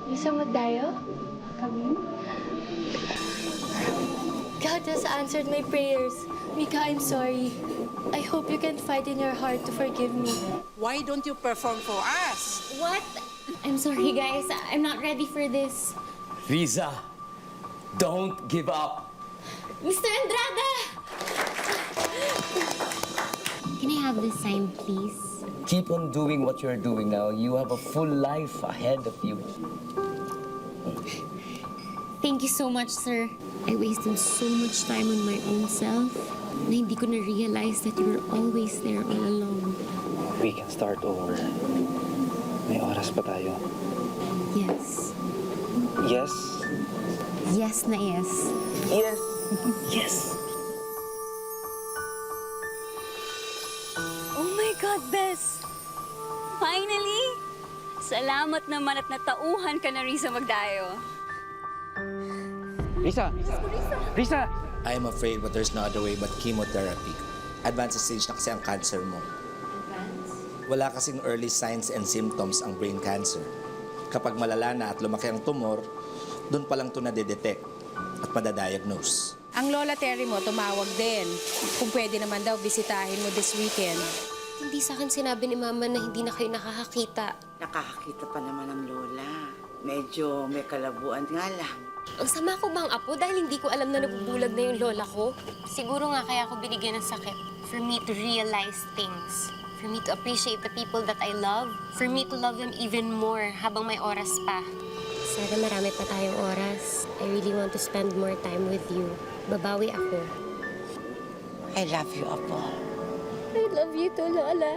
Lisa Magdayo? Kami? God has answered my prayers. Mika, I'm sorry. I hope you can fight in your heart to forgive me. Why don't you perform for us? What? I'm sorry, guys. I'm not ready for this. Riza, don't give up. Mr. Andrada! Can I have this sign, please? Keep on doing what you're doing now. You have a full life ahead of you. Thank you so much, sir. I wasted so much time on my own self na hindi ko na-realize that you were always there all along. We can start over. May oras pa tayo. Yes. Yes? Yes na yes. Yes! Yes! Oh my God, Bes! Finally! Salamat naman at natauhan ka na Riza Magdayo. Risa! Risa! I am afraid but there's no other way but chemotherapy. Advanced stage na kasi ang cancer mo. Wala kasing early signs and symptoms ang brain cancer. Kapag malala na at lumaki ang tumor, doon pa lang ito nadedetect at madadiagnose. Ang Lola Terry mo tumawag din. Kung pwede naman daw, bisitahin mo this weekend. Hindi sa akin sinabi ni Mama na hindi na kayo nakakakita. Nakakakita pa naman ang lola. Medyo may kalabuan nga lang. Ang sama ko bang apo dahil hindi ko alam na nabubulag na yung lola ko? Siguro nga kaya ako binigyan ng sakit. For me to realize things. For me to appreciate the people that I love. For me to love them even more habang may oras pa. Sana marami pa tayong oras. I really want to spend more time with you. Babawi ako. I love you, Apo. I love you too, Lola.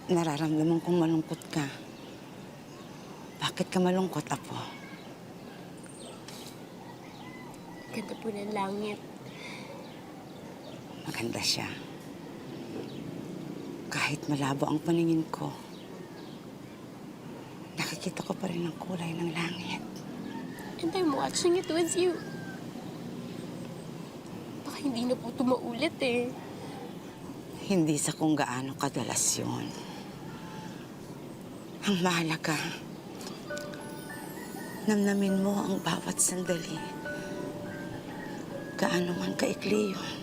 Nararamdaman kong malungkot ka. Bakit ka malungkot, Apo? Ganda po ng langit. Maganda siya. Kahit malabo ang paningin ko, nakikita ko pa rin ang kulay ng langit. And I'm watching it with you. Baka hindi na po ito maulit eh. Hindi sa kung gaano kadalas yun. Ang mahalaga, namnamin mo ang bawat sandali. Gaano man kaikli yun.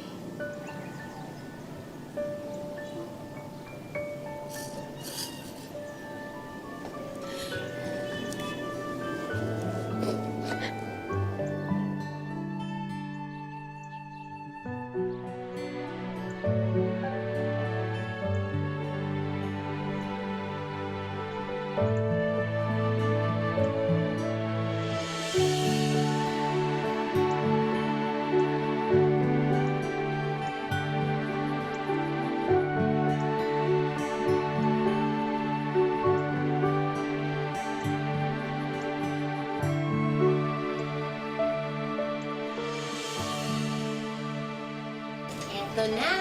Ito na!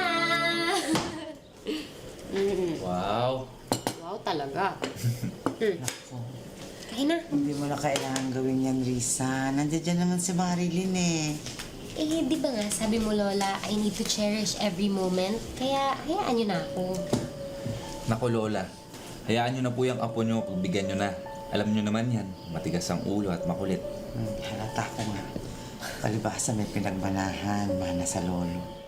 Wow. Wow talaga. Kain na. Hindi mo na kailangan gawin yan, Risa. Nandiyan naman si Marilyn eh. Eh, di ba nga, sabi mo, Lola, I need to cherish every moment. Kaya, hayaan niyo na ako. Naku, Lola. Hayaan nyo na po yung apo nyo, pagbigyan nyo na. Alam nyo naman yan, matigas ang ulo at makulit. Halata ko nga. Palibasa may pinagbanahan, mana sa lolo.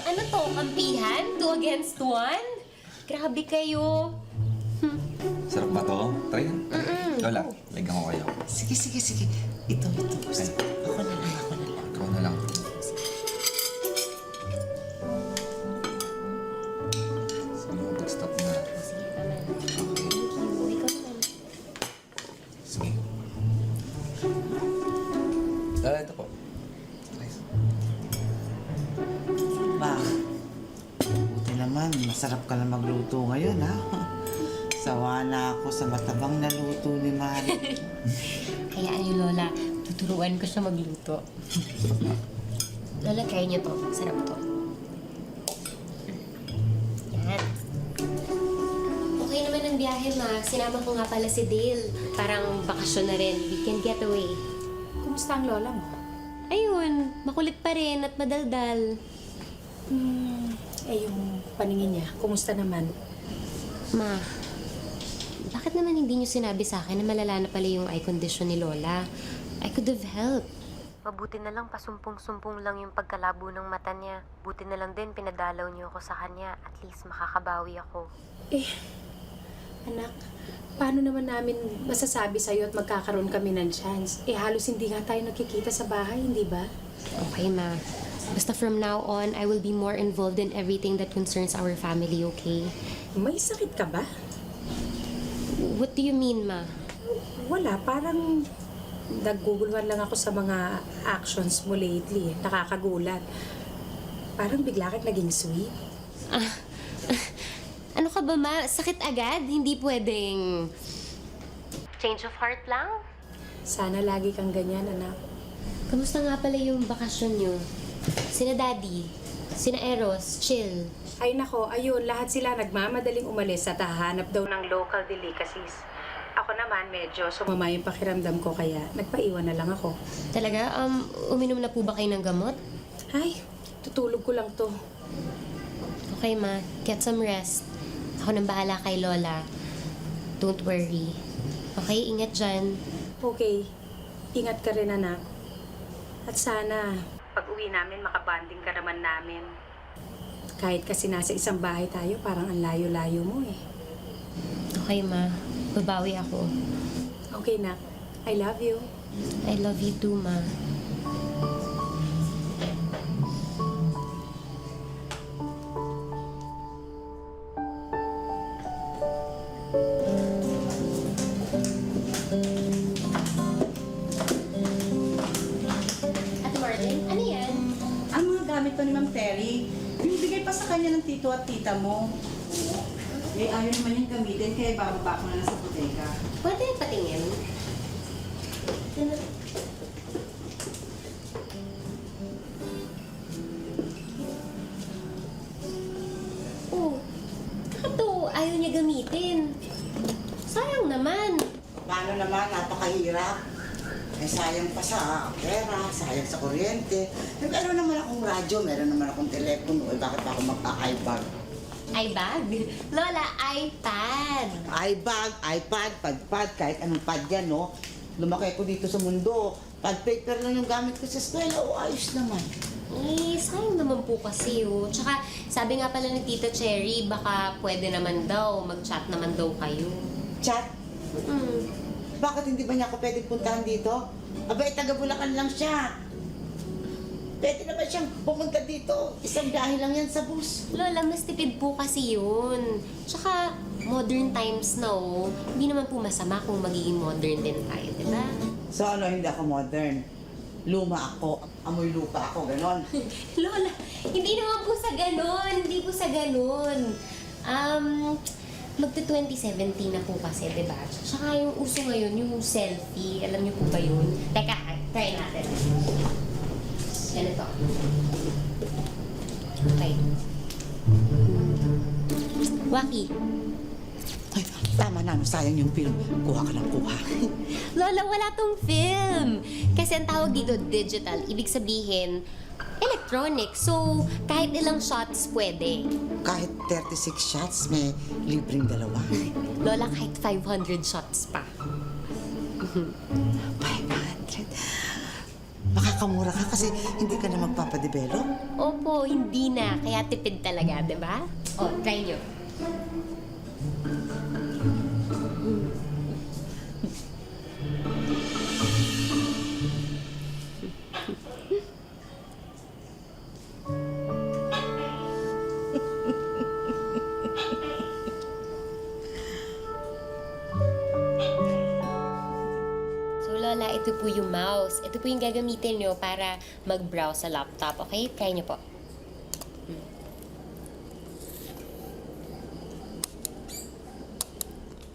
Ano to, kampihan? 2 against 1? Grabe kayo. Sarap ba to? Try yan. Lola, lagyan ko kayo. Sige, sige, sige. Ito. Gusto. Ako na lang. Ikaw na lang. Sige mo, pag-stop na. Sige, tama na. Thank you. Ikaw naman. Sige. Ito po. Nice. Ba, buti naman. Masarap ka na magluto ngayon, ha? Sawa na ako sa matabang na luto ni Mari. Hayaan niyo, Lola. Tuturuan ko siya magluto. Lola, try niyo to. Sarap to. Yan. Okay naman ang biyahe. biyahe, ma. Sinama ko nga pala si Dale. Parang bakasyon na rin. Weekend getaway. Kumusta ang lola mo? Ayun, makulit pa rin at madaldal. Yung paningin niya, kumusta naman? Ma, bakit naman hindi niyo sinabi sa akin na malala na pala yung eye condition ni Lola? I could have helped. Mabuti na lang pasumpong-sumpong lang yung pagkalabo ng mata niya. Buti na lang din pinadalaw niyo ako sa kanya. At least makakabawi ako. Anak, paano naman namin masasabi sa'yo at magkakaroon kami ng chance? Halos hindi nga tayo nakikita sa bahay, hindi ba? Okay, ma. Basta from now on, I will be more involved in everything that concerns our family, okay? May sakit ka ba? What do you mean, ma? Wala, parang naguguluhan lang ako sa mga actions mo lately. Nakakagulat. Parang bigla kang naging sweet. Ano ka ba, ma? Sakit agad? Hindi pwedeng... change of heart lang? Sana lagi kang ganyan, anak. Kamusta nga pala yung bakasyon niyo? Sina Daddy, sina Eros, chill. Ay nako, ayun, lahat sila nagmamadaling umalis at hahanap daw ng local delicacies. Ako naman, medyo sumama yung pakiramdam ko kaya nagpaiwan na lang ako. Talaga? Uminom na po ba kayo ng gamot? Ay, tutulog ko lang to. Okay, ma. Get some rest. Ako nang bahala kay Lola. Don't worry. Okay, ingat dyan. Okay, ingat ka rin, anak. At sana, pag uwi namin, makabanding ka naman namin. Kahit kasi nasa isang bahay tayo, parang ang layo-layo mo eh. Okay, ma. Babawi ako. Okay, nak. I love you. I love you too, ma. Ate Martin, ano yan? Ang mga gamit to ni Ma'am Terry, yung bigay pa sa kanya ng tito at tita mo. Ayaw naman yung gamitin, kaya bababa ko na lang sa bodega. Pwede yung patingin? Oh, bakit to ayaw niya gamitin? Sayang naman. Paano naman, napakahirap. Sayang pa sa pera, sayang sa kuryente. Meron naman akong radyo, meron naman akong telepono. Bakit pa ako mag-iBag? iBag? Lola, iPad. iBag, iPad, padpad, kahit anong pad yan, no? Lumaki ko dito sa mundo. Pad paper lang yung gamit ko sa eskwela, ayos naman. Sayang naman po kasi, oh. Tsaka, sabi nga pala ni Tita Cherry, baka pwede naman daw, mag-chat naman daw kayo. Chat, bakit hindi ba niya ako pwedeng puntahan dito? Abay, taga Bulacan lang siya. Pwede naman siyang pumunta dito. Isang biyahe lang yan sa bus. Lola, mas tipid po kasi yun. Tsaka, modern times na, oh. Hindi naman po masama kung magiging modern din tayo, di ba? So ano, hindi ako modern. Luma ako, amoy lupa ako, ganon. Lola, hindi naman po sa ganon. Hindi po sa ganon. Magta-2017 na po kasi, di ba? Tsaka yung uso ngayon, yung selfie. Alam niyo po ba yun? Teka, try natin. Ganito. Okay. Waki. Ay, tama na, sayang yung film. Kuha ka ng kuha. Lola, wala tong film. Kasi ang tawag dito, digital. Ibig sabihin, electronic. So, kahit ilang shots pwede. Kahit 36 shots, may libreng dalawa. Lola, kahit 500 shots pa. 500. Makakamura ka kasi hindi ka na magpapadevelop. Opo, hindi na. Kaya tipid talaga, di ba? O, try nyo. Lola, ito po yung mouse. Ito po yung gagamitin nyo para mag-browse sa laptop. Okay? Try nyo po.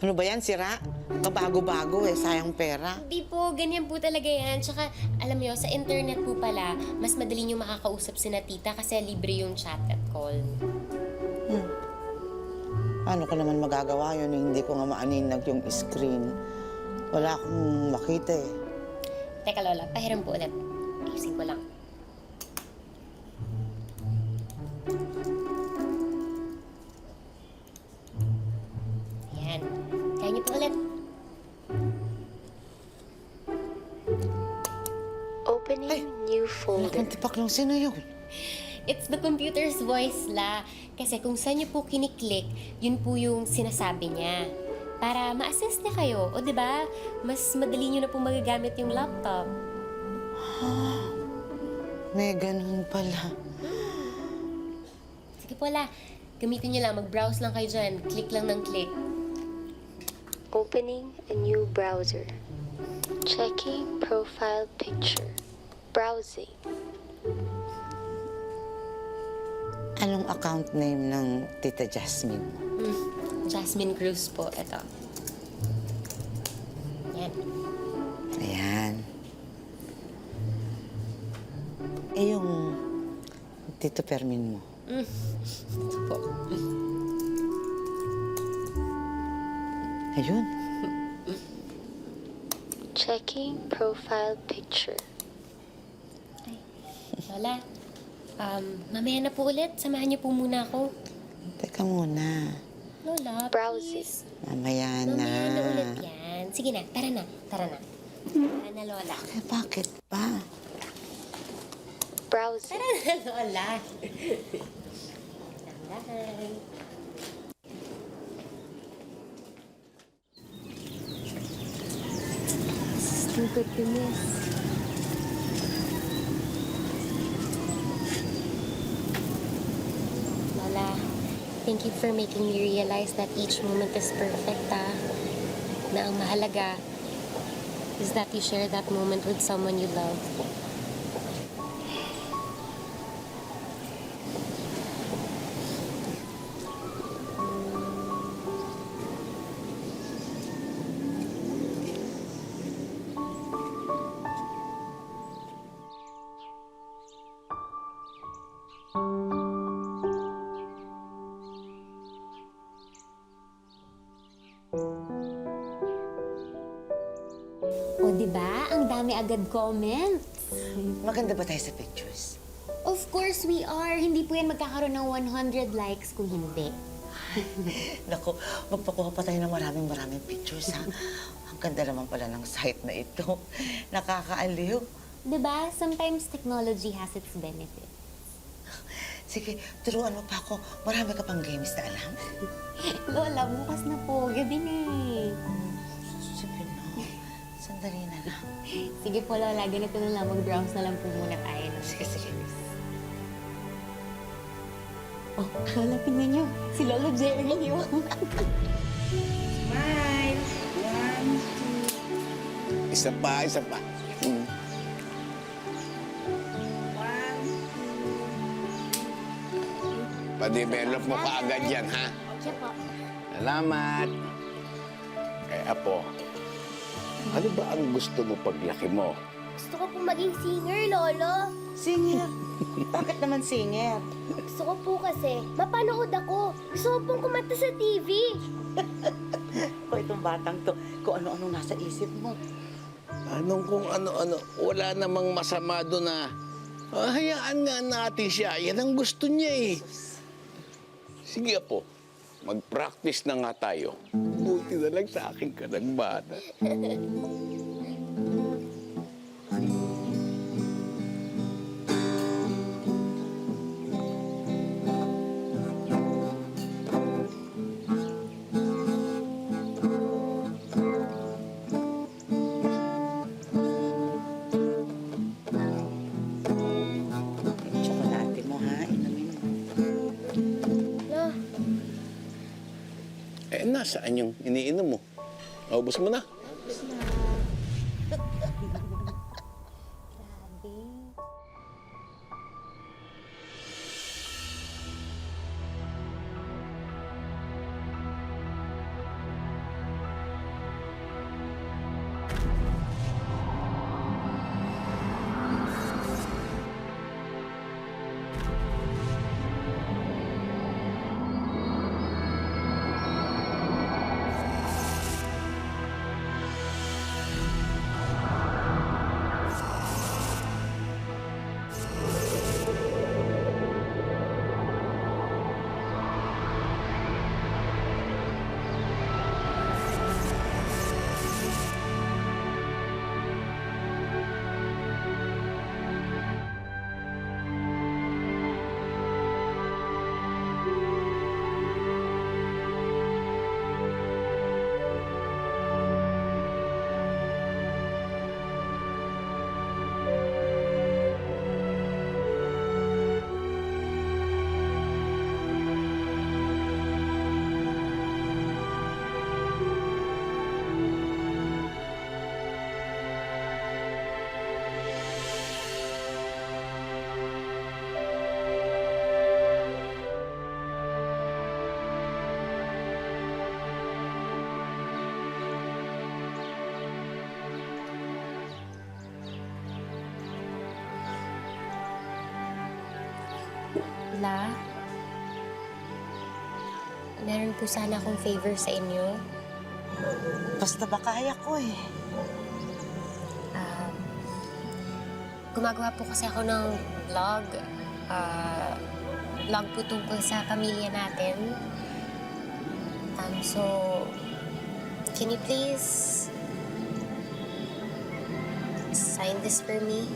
Ano ba yan, sira? Kabago-bago eh, sayang pera. Hindi po, ganyan po talaga yan. Tsaka, alam nyo, sa internet po pala, mas madali nyo makakausap si na tita kasi libre yung chat at call. Paano ko naman magagawa yun? Hindi ko nga maaninag yung screen. Wala akong makita eh. Teka, Lola, pahiram po ulit. Ayusin ko lang. Ayan. Kaya niyo po ulit. Opening new folder. Tipak lang, sino yun? It's the computer's voice, La. Kasi kung saan niyo po kiniklik, yun po yung sinasabi niya. Para ma-assist niya kayo. O, di ba? Mas madali niyo na po magagamit yung laptop. May ganun pala. Sige po, La. Gamitin niyo lang. Mag-browse lang kayo dyan. Click lang ng click. Opening a new browser. Checking profile picture. Browsing. Anong account name ng Tita Jasmine mo? Jasmine Cruz po. Ito. Yan. Ayan. Eh, yung Tito Fermin mo. Ito po. Ayun. Checking profile picture. Ay, Lola. Mamaya na po ulit. Samahan niyo po muna ako. Teka muna. Lola, please. Mamaya na. Mamaya na ulit yan. Sige na, tara na. Tara na. Tara na, Lola. Eh, bakit ba? Browse. Tara na, Lola. Dahan-dahan. Stupid to miss. Lola, thank you for making me realize that each moment is perfect, Na ang mahalaga is that you share that moment with someone you love. O, diba? Ang dami agad comments. Maganda ba tayo sa pictures? Of course we are. Hindi po yan magkakaroon ng 100 likes kung hindi. Naku, magpakuha pa tayo ng maraming pictures, ha? Ang ganda naman pala ng site na ito. Nakakaaliw. Diba? Sometimes technology has its benefits. Sige, turuan mo pa ako. Marami ka pang games na alam. Lola, bukas na po. Gabi na eh. Sige na. Sandali na lang. Sige po, Lola. Ganito na lang. Mag-browse na lang po muna tayo. Sige. Oh, Lola, tingnan niyo. Si Lolo Jerry yun. Smile. 1, 2, Isa pa. 1, 2. Pa-develop mo kaagad yan, ha? Siya po. Salamat. Eh, Apo, ano ba ang gusto mo paglaki mo? Gusto ko po maging singer, Lolo. Singer? Bakit naman singer? Gusto ko po kasi mapanood ako. Gusto ko pong kumanta sa TV. O itong batang to, kung ano-ano nasa isip mo. Anong kung ano-ano? Wala namang masama doon na hayaan nga natin siya. Yan ang gusto niya eh. Sige Apo, mag-practice na nga tayo. Buti na lang sa akin ka ng bata. Tsokolate mo, ha? Inumin mo. Lo, Eh, nasaan yung iniinom mo? Ubus mo na. La, meron po sana akong favor sa inyo. Basta ba kaya ko eh. Gumagawa po kasi ako ng vlog. Vlog po tungkol sa pamilya natin. So, can you please sign this for me?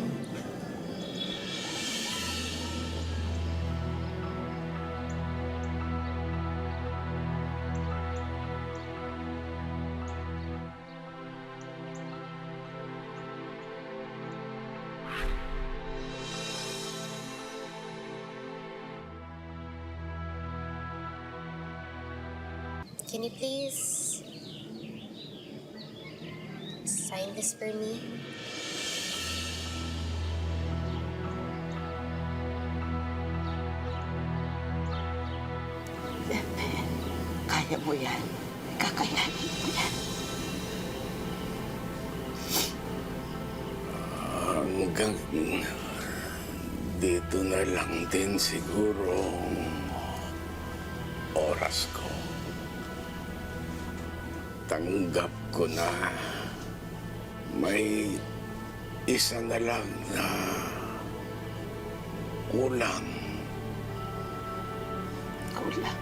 Can you please sign this for me? Bebe, kaya mo yan. Kakayanin mo yan. Hanggang dito na lang din siguro ang oras ko. Tanggap ko na may isa na lang na kulang. Kulang.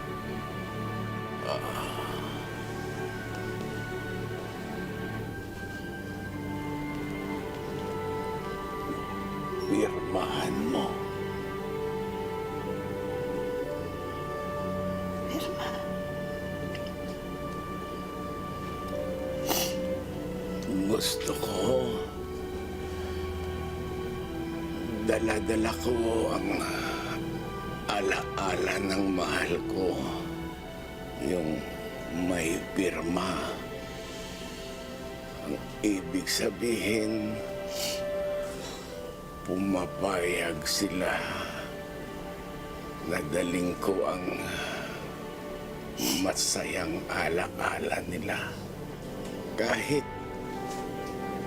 Pirmahan mo. Pirma. Gusto ko dala-dala ko ang alaala ng mahal ko. Yung may pirma. Ang ibig sabihin, pumapayag sila na daling ko ang masayang alaala nila. Kahit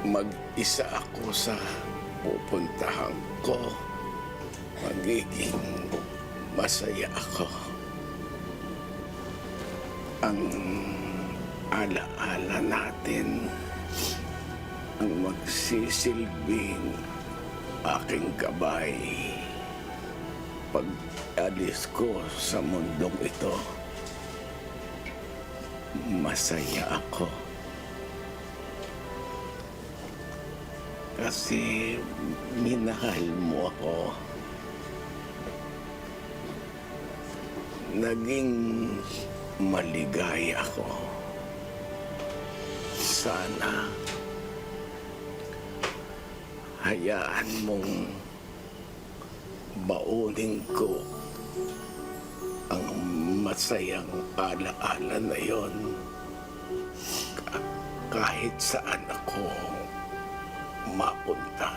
mag-isa ako sa pupuntahan ko, magiging masaya ako. Ang alaala natin ang magsisilbing aking gabay pag alis ko sa mundong ito. Masaya ako. Kasi minahal mo ako. Naging maligaya ako. Sana hayaan mong baunin ko ang masayang alaala na yon kahit saan ako mapunta.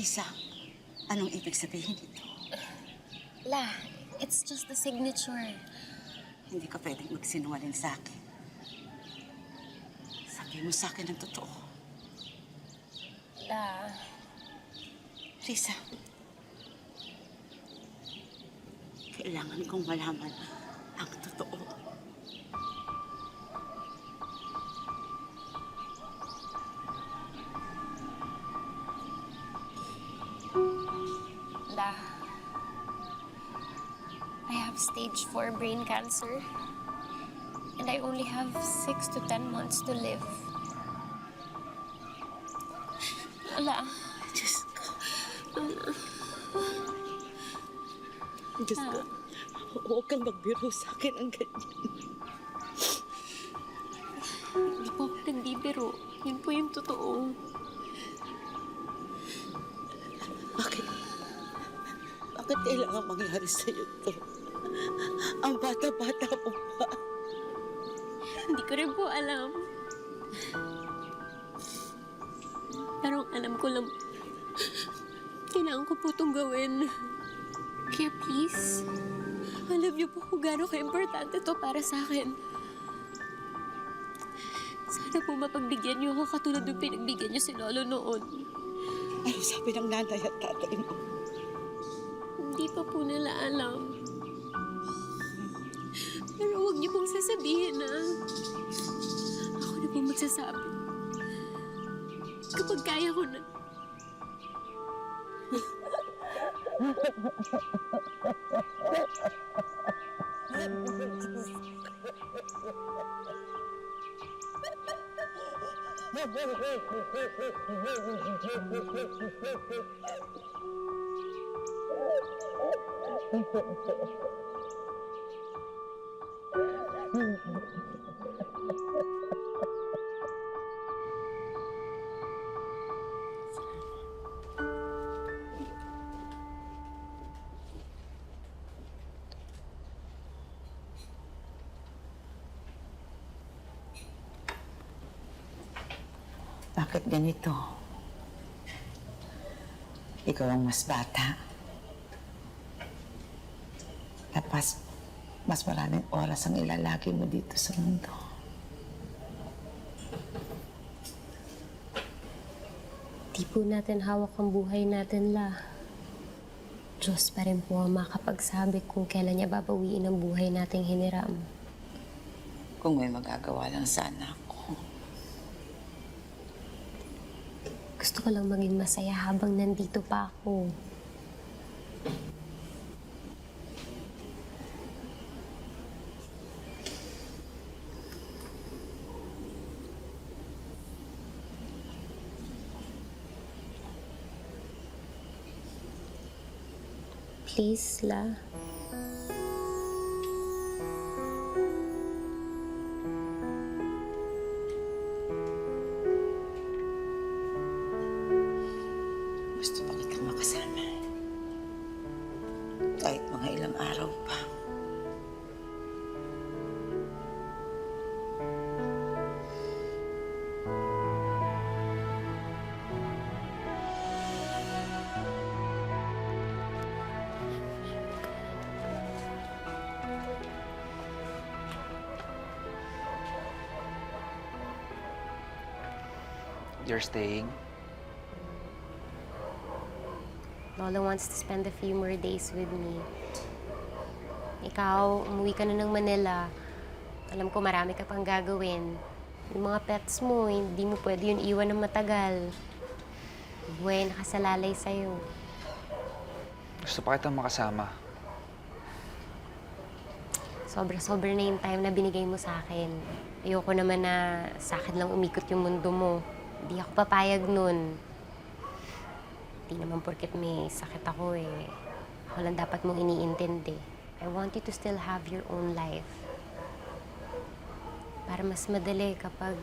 Lisa, anong ibig sabihin nito? La, it's just the signature. Hindi ka pwedeng magsinungaling sa akin. Sabi mo sa akin ang totoo. La, Lisa, kailangan kong malaman ang totoo. stage 4 brain cancer. And I only have 6 to 10 months to live. Wala. Diyos ko. Diyos ko. Huwag kang magbiro sa akin ang ganyan. Hindi po ako nagbibiro. Yun po yung totoo. Bakit? Bakit kailangan mangyari sa'yo to? Ang bata-bata mo pa. Hindi ko rin po alam. Pero alam ko lang, kailangan ko po itong gawin. Kaya please, alam niyo po kung gaano ka-importante to para sa akin. Sana po mapagbigyan niyo ako katulad ng pinagbigyan niyo si Lolo noon. Ano sabi ng nanay at tatay mo? Hindi pa po nila alam. Pero huwag niyo pong sasabihin na ako na pong magsasabi. Kapag kaya ko na. Bakit ganito? Ikaw ang mas bata. Tapos, mas maraming oras ang ilalagay mo dito sa mundo. Di po natin hawak ang buhay natin, La. Diyos pa rin po ang makapagsabi kung kailan niya babawiin ang buhay nating hiniram. Kung may magagawa lang sana ako. Gusto ko lang maging masaya habang nandito pa ako. Please, La. Gusto pa kitang makasama. Kahit mga ilang araw pa. You're staying? Lola wants to spend a few more days with me. Ikaw, umuwi ka na ng Manila. Alam ko marami ka pang gagawin. Yung mga pets mo, hindi mo pwede yun iwan ng matagal. Buhay nakasalalay sa'yo. Gusto pa kitang makasama. Sobra-sobra na yung time na binigay mo sa akin. Ayoko naman na sa akin lang umikot yung mundo mo. Hindi ako papayag nun. Hindi naman porket may sakit ako eh. Ako lang dapat mong iniintindi. I want you to still have your own life. Para mas madali kapag...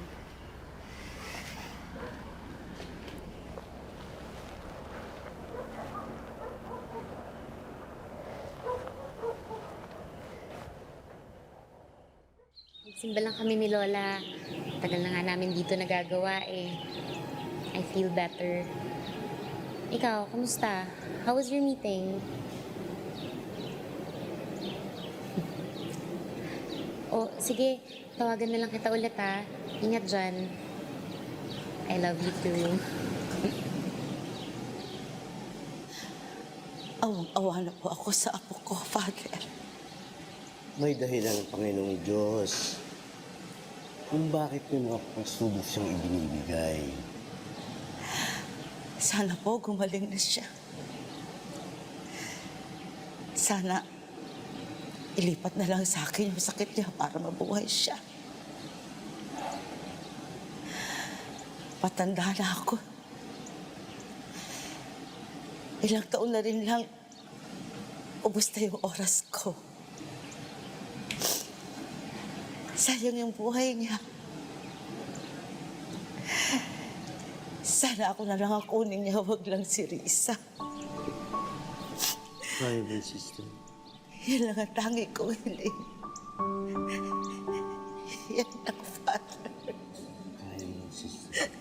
Simba lang kami ni Lola. Tagal na nga namin dito nagagawa eh. I feel better. Ikaw, kamusta? How was your meeting? Oh, sige. Tawagan na lang kita ulit ha. Ingat dyan. I love you too. Awang-awa na po ako sa apo ko, Father. May dahilan ng Panginoong Diyos kung bakit may mga pagsubok siyang ibinibigay. Sana po gumaling na siya. Sana ilipat na lang sa akin yung sakit niya para mabuhay siya. Patanda na ako. Ilang taon na rin lang, ubos na yung oras ko. Sayang yung buhay niya. Sana ako na lang ang kunin niya, wag lang si Risa. Kaya mo, sister. Yan lang ang tangi kong hiling. Yan ang Father. Kaya mo, sister.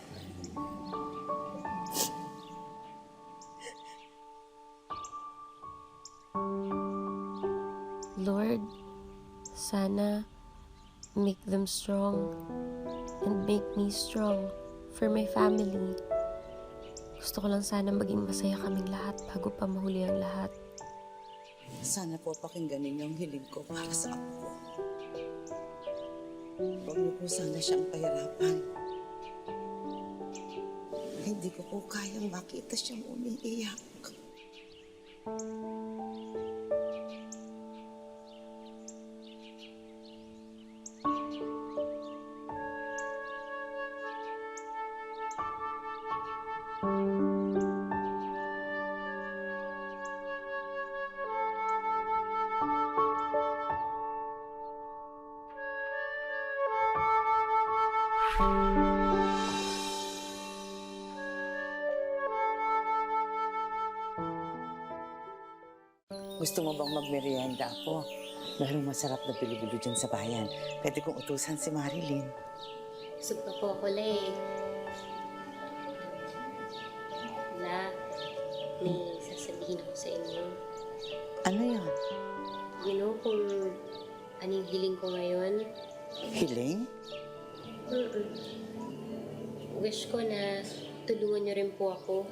Lord, sana make them strong and make me strong for my family. Gusto ko lang sana maging masaya kaming lahat bago pa mahuli ang lahat. Sana po pakingganin yung hiling ko para sa apo. Huwag niyo po sana siyang pahirapan. Hindi ko po kayang makita siyang umiiyak. Gusto mo bang magmerienda ako? Merong masarap na bilo-bilo dyan sa bayan. Pwede kong utusan si Marilyn. Busog pa po ako, Lay. La, may sasabihin ako sa inyo. Ano yun? You know kung anong hiling ko ngayon? Hiling? Wish ko na tulungan niyo rin po ako.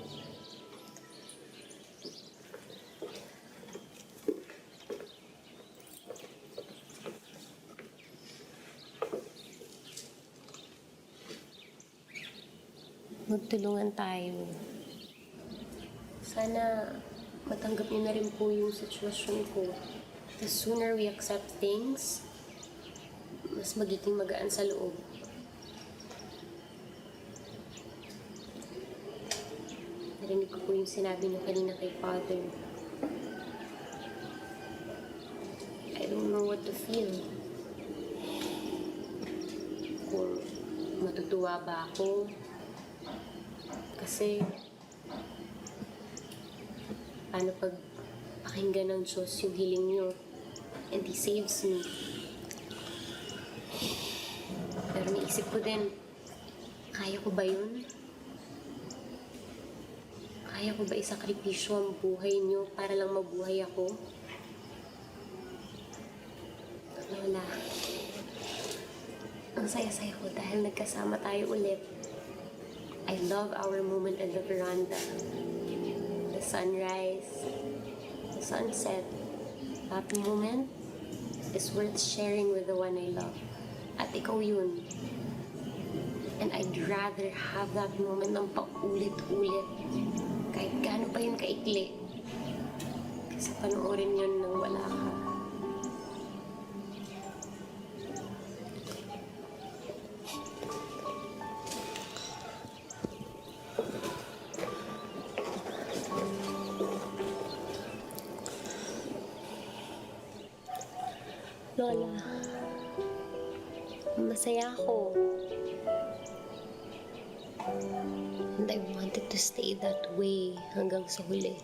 Magtulungan tayo. Sana matanggap niyo na rin po yung sitwasyon ko. The sooner we accept things, mas magiging magaan sa loob. Narinig ko po yung sinabi niyo kanina kay Father. I don't know what to feel. Kung matutuwa ba ako. Kasi, paano pag pakinggan ng Diyos yung hiling niyo and He saves me? Pero naisip ko din, kaya ko ba yun? Kaya ko ba isakripisyo ang buhay niyo para lang mabuhay ako? Lola, ang saya-saya ko dahil nagkasama tayo ulit. I love our moment at the veranda. The sunrise, the sunset. That moment is worth sharing with the one I love. At ikaw yun. And I'd rather have that moment ng paulit-ulit. Kahit gaano pa yun kaikli. Kasi panoorin yun nang wala ka. Lola, masaya ako. And I wanted to stay that way hanggang sa huli.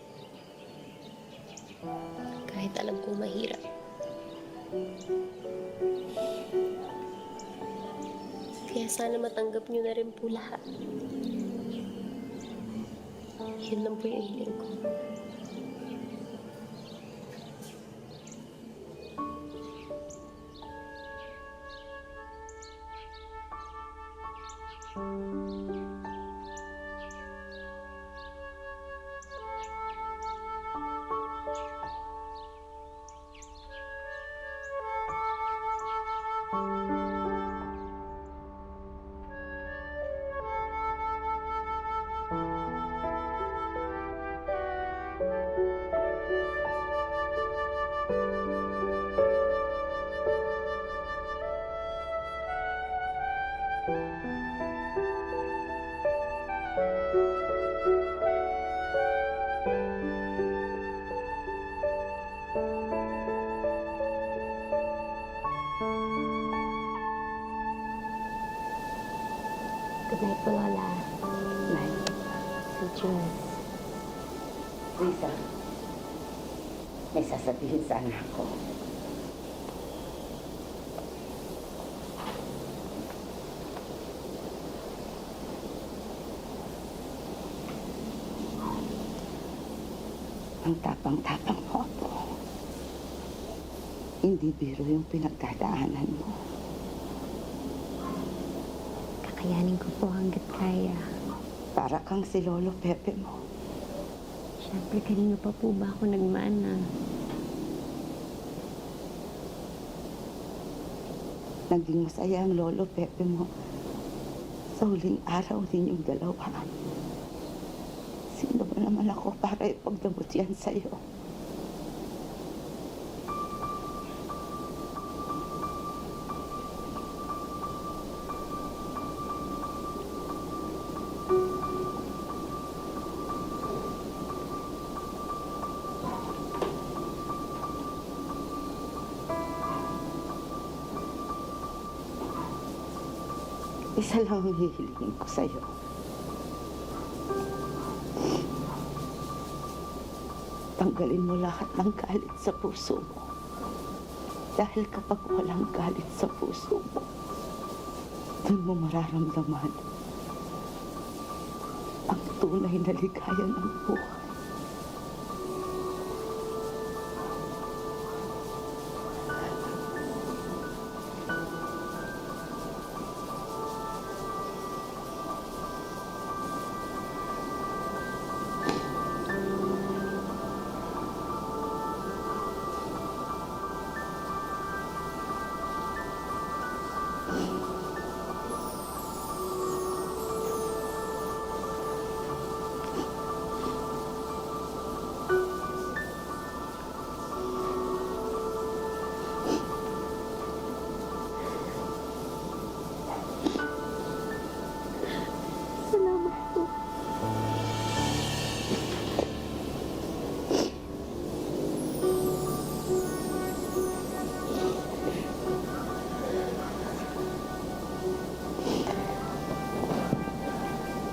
Kahit alam ko mahirap. Kaya sana matanggap niyo na rin po lahat. Yun lang po yung hiling ko. night po, Lola. Nay, Sweet dreams. Risa, may sasabihin sana ako. Ang tapang-tapang mo, Apo. Hindi biro yung pinagdadaanan mo. Kakayanin ko po hanggat kaya. Para kang si Lolo Pepe mo. Siyempre, kanino pa po ba ako nagmana? Naging masaya ang Lolo Pepe mo sa huling araw ninyong dalawa. Sino ba naman ako para ipagdamot yan sa'yo? Isa lang ang hihilingin ko sa'yo. Tanggalin mo lahat ng galit sa puso mo. Dahil kapag walang galit sa puso mo, doon mo mararamdaman ang tunay na ligaya ng buhay.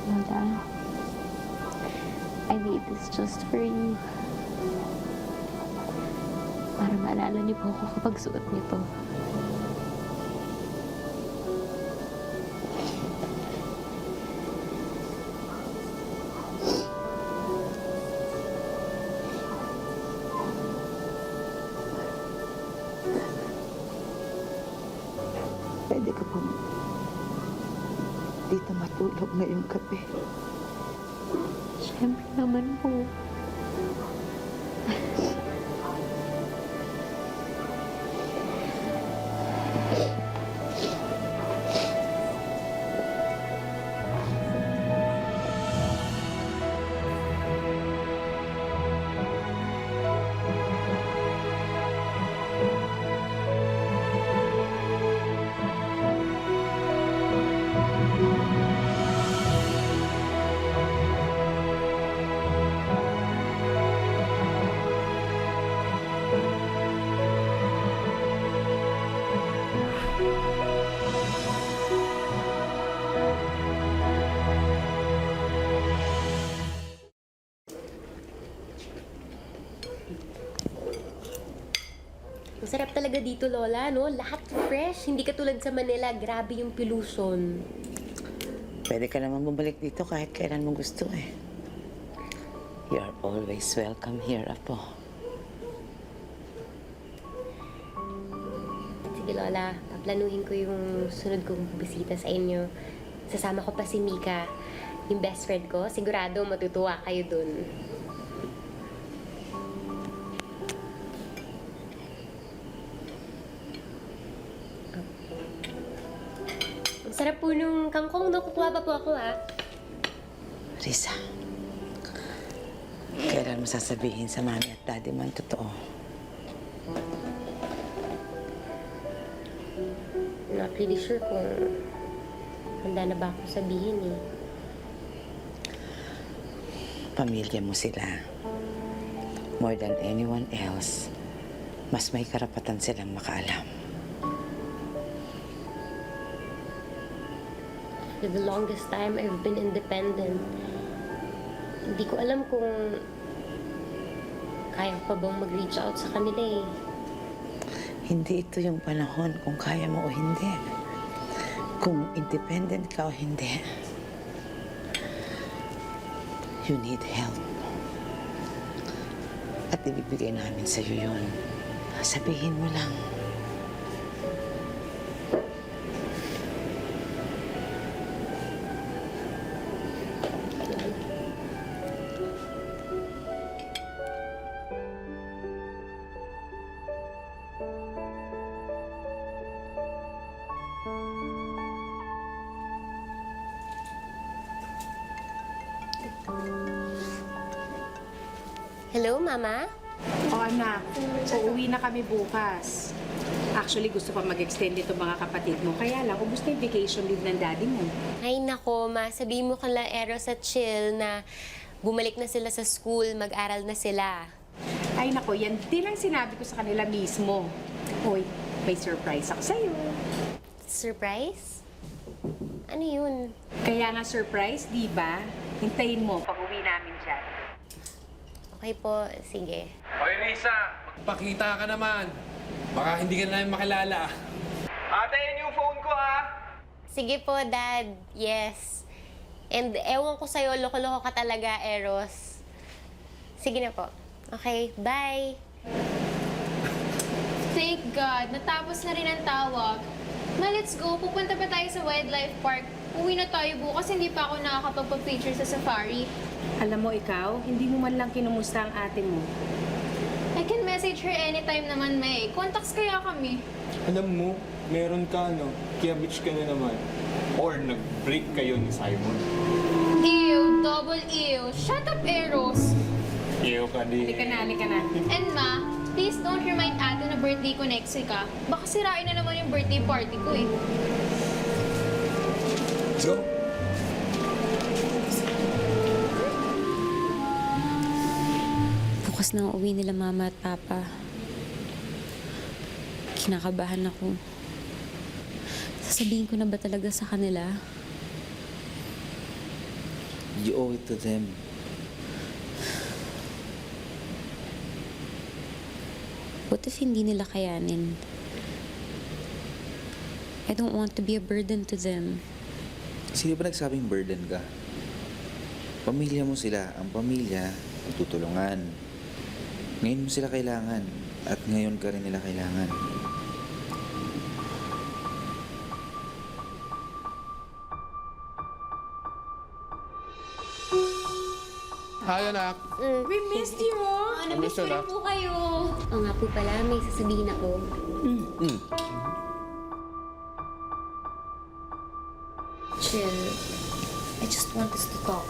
Lola, I made this just for you. Para maalala niyo po ako kapag suot nito. Pwede ka po dito matulog ngayong gabi. Siyempre naman po. Masarap talaga dito, Lola, no? Lahat fresh. Hindi katulad sa Manila. Grabe yung pollution. Pwede ka naman bumalik dito kahit kailan mo gusto eh. You are always welcome here, Apo. Sige, Lola. Paplanuhin ko yung sunod kong bisita sa inyo. Sasama ko pa si Mika, yung best friend ko. Sigurado matutuwa kayo dun. Ang sarap po nung kangkong, no? Kukuha pa po ako, ha? Risa, kailan mo sasabihin sa mami at daddy mo ang totoo? Not really sure kung handa na ba ako sabihin, eh. Pamilya mo sila. More than anyone else, mas may karapatan silang makaalam. For the longest time, I've been independent. Hindi ko alam kung kaya ko pa bang mag-reach out sa kanila eh. Hindi ito yung panahon kung kaya mo o hindi. Kung independent ka o hindi. You need help. At ibibigay namin sa'yo yun. Sabihin mo lang. Hello, Mama? O anak, uuwi na kami bukas. Actually, gusto pa mag-extend ito mga kapatid mo. Kaya lang, ubus na yung vacation leave ng daddy mo. Ay nako, Ma. Sabihin mo kala Eros at Chill na bumalik na sila sa school, mag-aral na sila. Ay nako, yan din ang sinabi ko sa kanila mismo. Hoy, may surprise ako sa'yo. Surprise? Ano yun? Kaya nga surprise, di ba? Hintayin mo pag-uwi namin dyan. Okay po, sige. Hoy, Risa! Magpakita ka naman. Baka hindi ka namin makilala. Ate, yun yung phone ko, ha? Sige po, Dad. Yes. And ewan ko sa'yo, loko-loko ka talaga, Eros. Sige na po. Okay, bye. Thank God, natapos na rin ang tawag. Ma, let's go. Pupunta pa tayo sa wildlife park. Uwi na tayo bukas, hindi pa ako nakakapagpa-picture sa safari. Alam mo ikaw, hindi mo man lang kinumusta ang ate mo. I can message her anytime naman, May. Contacts kaya kami. Alam mo, meron ka, no? Kaya bitch ka na naman. Or nag-break kayo ni Simon. Ew, double ew. Shut up, Eros. Ew ka din. Halika na. And Ma, please don't remind ate na birthday ko next week, ah. Baka sirain na naman yung birthday party ko, eh. Let's go. Bukas na ang uwi nila Mama at Papa. Kinakabahan ako. Sasabihin ko na ba talaga sa kanila? You owe it to them. What if hindi nila kayanin? I don't want to be a burden to them. Sino ba nagsabing burden ka? Pamilya mo sila. Ang pamilya, tutulungan. Ngayon mo sila kailangan. At ngayon ka rin nila kailangan. Hi, anak. We missed you, oh. Na-miss ko rin po kayo. Oo nga po pala, may sasabihin ako. Chill. I just want us to talk.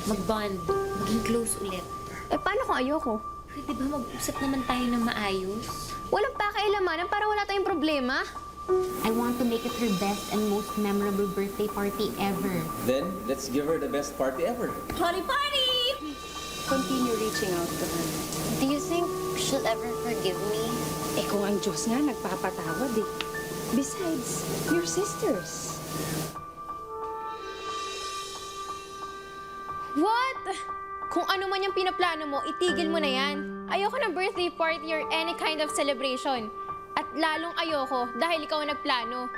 Mag-bond. Maging close ulit. Eh, paano kung ayoko? Pwede ba mag-usap naman tayo ng maayos? Walang pakialamanan para wala tayong problema. I want to make it her best and most memorable birthday party ever. Then, let's give her the best party ever. Party, party! Continue reaching out to her. Do you think she'll ever forgive me? Eh kung ang Diyos nga nagpapatawad eh. Besides, your sisters. What? Kung ano man yung pinaplano mo, itigil mo na yan. Ayoko ng birthday party or any kind of celebration. At lalong ayoko dahil ikaw ang nagplano.